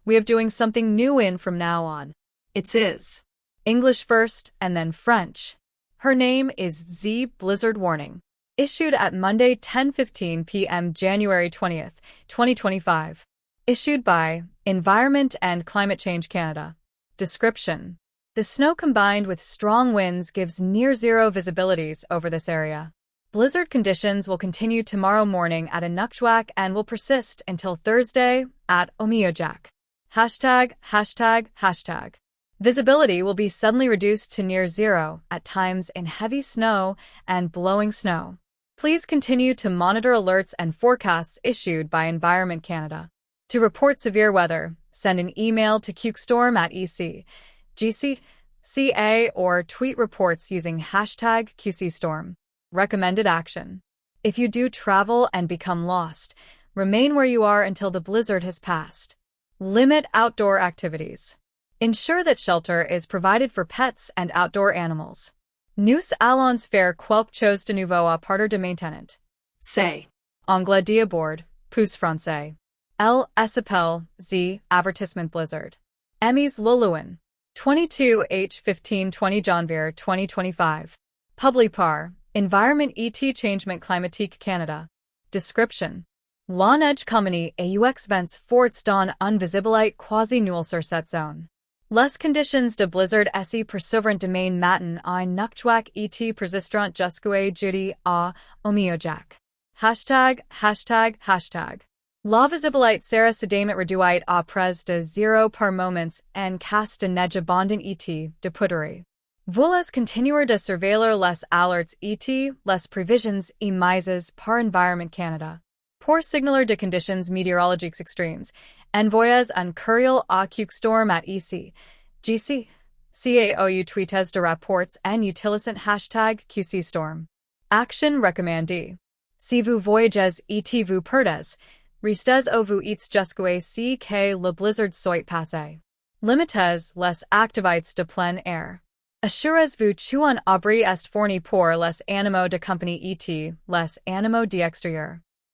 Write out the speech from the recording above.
We have doing something new in from now on. It's is. English first and then French. Her name is Z Blizzard Warning. Issued at Monday 10:15 p.m. January 20th, 2025. Issued by Environment and Climate Change Canada. Description. The snow combined with strong winds gives near-zero visibilities over this area. Blizzard conditions will continue tomorrow morning at Inukjuak and will persist until Thursday at Umiujaq. ####. Visibility will be suddenly reduced to near zero at times in heavy snow and blowing snow. Please continue to monitor alerts and forecasts issued by Environment Canada. To report severe weather, send an email to QStorm@EC.GC.ca or tweet reports using #QCStorm. Recommended action. If you do travel and become lost, remain where you are until the blizzard has passed. Limit outdoor activities. Ensure that shelter is provided for pets and outdoor animals. Nous, allons, faire, quelque chose de nouveau à partir de maintenant. Say. Anglais d'abord, puis français. Elle s'appelle Z. Avertissement Blizzard. Emmys Luluin. 22h15 Janvier 2025. Par. Environment et Changement Climatique Canada. Description. La neige communie aux vents forts dans une visibilité quasi nulle sur cette zone. Les conditions de blizzard se poursuivront demain matin à Inukjuak et persisteront jusqu'au jeudi à Umiujaq. ###. La visibilité sera sédiment réduite à près de zéro par moments en cas de neige abondante et de poudre. Vous continuer de surveiller les alertes et les prévisions émises par Environment Canada. Pour signaler de conditions météorologiques extremes, envoyez un courriel à QStorm@EC.GC.ca ou tweetes de rapports en utilisant #QCStorm. Action recommandée. Si vous voyagez et vous perdez, restez où vous êtes jusqu'à ce que le blizzard soit passé. Limitez les activités de plein air. Assurez-vous qu'un abri est fourni pour les animaux de compagnie et les animaux d'extérieur.